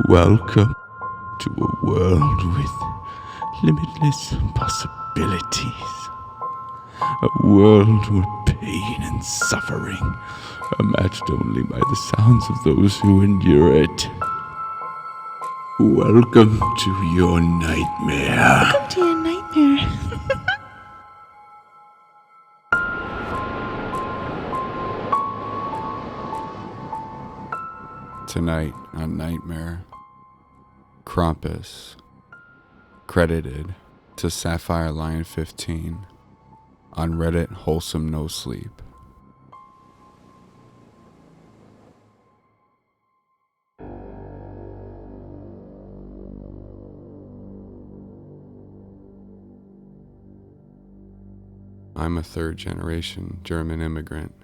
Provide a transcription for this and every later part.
Welcome to a world with limitless possibilities. A world where pain and suffering are matched only by the sounds of those who endure it. Welcome to your nightmare. Welcome to your nightmare. Tonight on Nightmare, Krampus, credited to Sapphire Lion 15 on Reddit Wholesome No Sleep. I'm a third-generation German immigrant.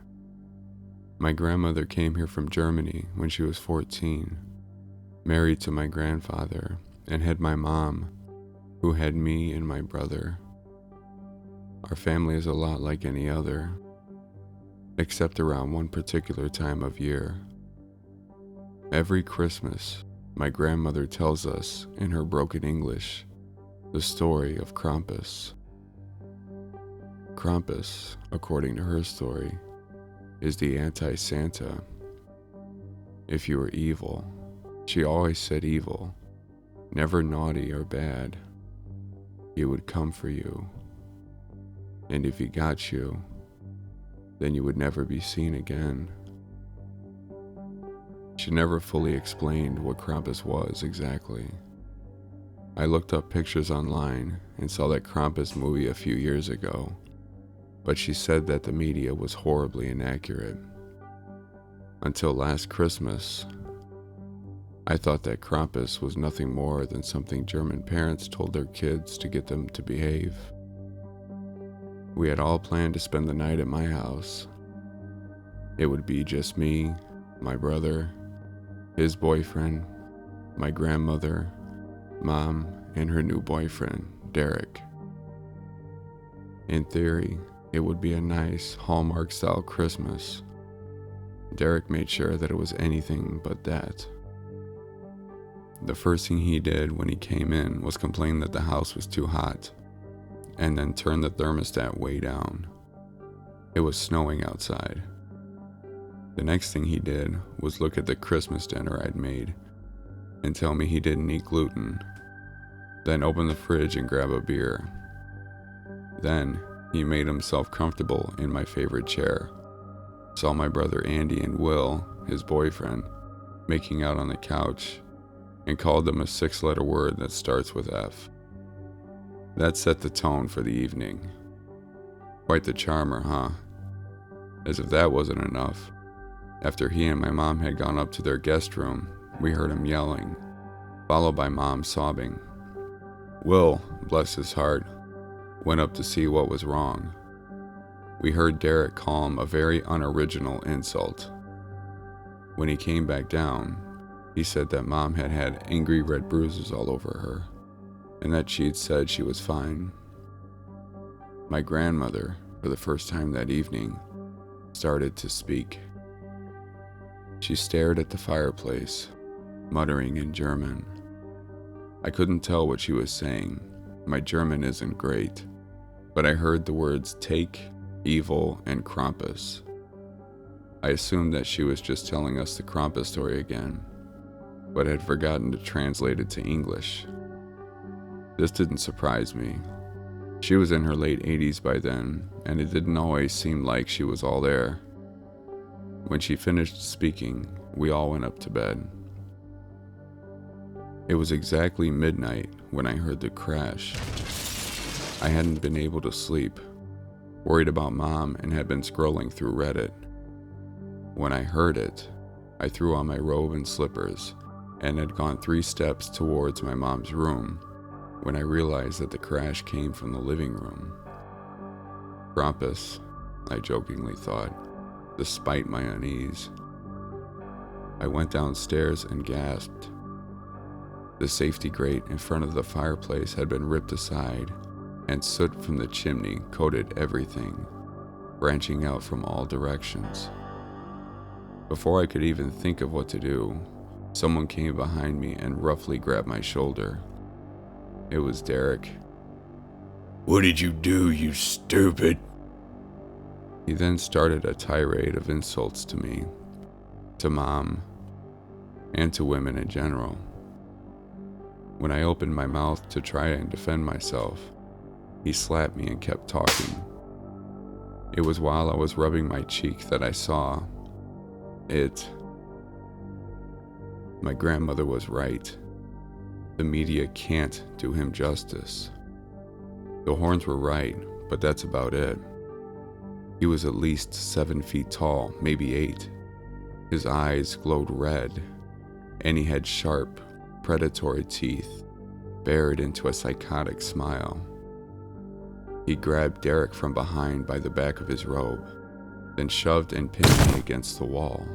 My grandmother came here from Germany when she was 14, married to my grandfather, and had my mom, who had me and my brother. Our family is a lot like any other, except around one particular time of year. Every Christmas, my grandmother tells us, in her broken English, the story of Krampus. Krampus, according to her story, is the anti-Santa. If you were evil, she always said evil, never naughty or bad, he would come for you. And if he got you, then you would never be seen again. She never fully explained what Krampus was exactly. I looked up pictures online and saw that Krampus movie a few years ago, but she said that the media was horribly inaccurate. Until last Christmas, I thought that Krampus was nothing more than something German parents told their kids to get them to behave. We had all planned to spend the night at my house. It would be just me, my brother, his boyfriend, my grandmother, Mom, and her new boyfriend, Derek. In theory, it would be a nice Hallmark-style Christmas. Derek made sure that it was anything but that. The first thing he did when he came in was complain that the house was too hot, and then turn the thermostat way down. It was snowing outside. The next thing he did was look at the Christmas dinner I'd made and tell me he didn't eat gluten, then open the fridge and grab a beer. Then he made himself comfortable in my favorite chair, saw my brother Andy and Will, his boyfriend, making out on the couch, and called them a 6-letter word that starts with F. That set the tone for the evening. Quite the charmer, huh? As if that wasn't enough, after he and my mom had gone up to their guest room, we heard him yelling, followed by Mom sobbing. Will, bless his heart, went up to see what was wrong. We heard Derek call him a very unoriginal insult. When he came back down, he said that Mom had had angry red bruises all over her, and that she'd said she was fine. My grandmother, for the first time that evening, started to speak. She stared at the fireplace, muttering in German. I couldn't tell what she was saying. My German isn't great, but I heard the words take, evil, and Krampus. I assumed that she was just telling us the Krampus story again, but had forgotten to translate it to English. This didn't surprise me. She was in her late 80s by then, and it didn't always seem like she was all there. When she finished speaking, we all went up to bed. It was exactly midnight when I heard the crash. I hadn't been able to sleep, worried about Mom, and had been scrolling through Reddit. When I heard it, I threw on my robe and slippers and had gone 3 steps towards my mom's room when I realized that the crash came from the living room. Krampus, I jokingly thought, despite my unease. I went downstairs and gasped. The safety grate in front of the fireplace had been ripped aside, and soot from the chimney coated everything, branching out from all directions. Before I could even think of what to do, Someone came behind me and roughly grabbed my shoulder. It was Derek. "What did you do, you stupid?" He then started a tirade of insults to me, to Mom, and to women in general. When I opened my mouth to try and defend myself, he slapped me and kept talking. It was while I was rubbing my cheek that I saw it. My grandmother was right. The media can't do him justice. The horns were right, but that's about it. He was at least 7 feet tall, maybe 8. His eyes glowed red, and he had sharp, predatory teeth, bared into a psychotic smile. He grabbed Derek from behind by the back of his robe, then shoved and pinned me against the wall.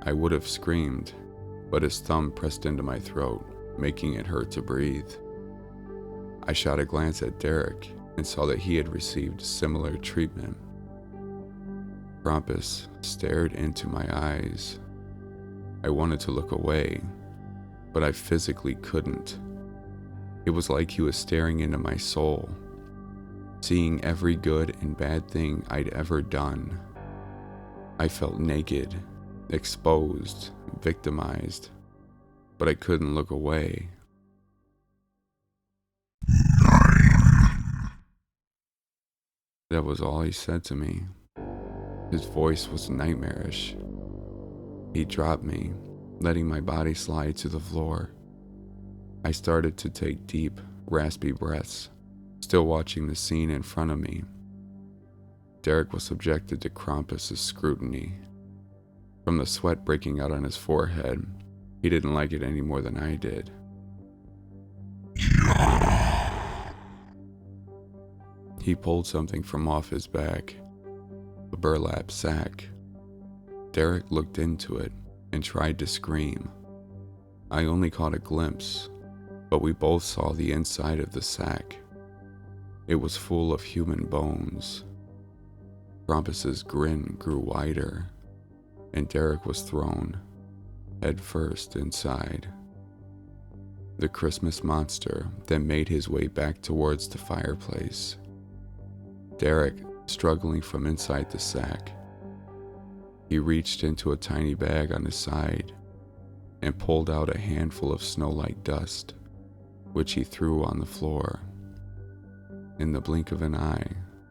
I would have screamed, but his thumb pressed into my throat, making it hurt to breathe. I shot a glance at Derek and saw that he had received similar treatment. Krampus stared into my eyes. I wanted to look away, but I physically couldn't. It was like he was staring into my soul, seeing every good and bad thing I'd ever done. I felt naked, exposed, victimized, but I couldn't look away. That was all he said to me. His voice was nightmarish. He dropped me, letting my body slide to the floor. I started to take deep, raspy breaths, still watching the scene in front of me. Derek was subjected to Krampus' scrutiny. From the sweat breaking out on his forehead, he didn't like it any more than I did. He pulled something from off his back, a burlap sack. Derek looked into it and tried to scream. I only caught a glimpse, but we both saw the inside of the sack. It was full of human bones. Krampus's grin grew wider, and Derek was thrown head first inside. The Christmas monster then made his way back towards the fireplace. Derek struggling from inside the sack. He reached into a tiny bag on his side and pulled out a handful of snow-like dust, which he threw on the floor. In the blink of an eye,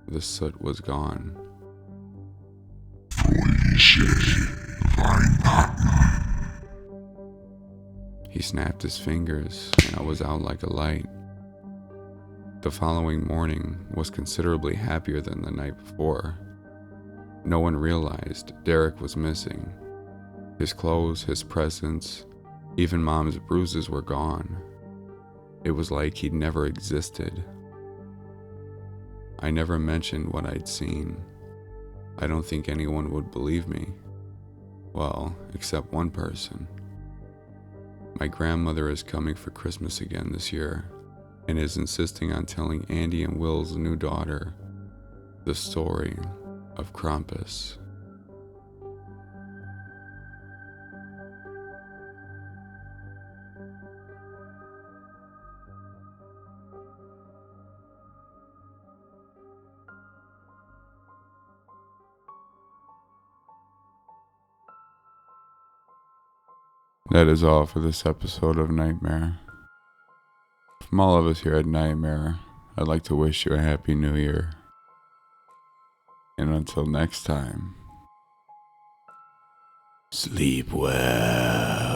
the soot was gone. He snapped his fingers, and I was out like a light. The following morning was considerably happier than the night before. No one realized Derek was missing. His clothes, his presents, even Mom's bruises were gone. It was like he'd never existed. I never mentioned what I'd seen. I don't think anyone would believe me. Well, except one person. My grandmother is coming for Christmas again this year and is insisting on telling Andy and Will's new daughter the story of Krampus. That is all for this episode of Nightmare. From all of us here at Nightmare, I'd like to wish you a happy new year. And until next time, Sleep well.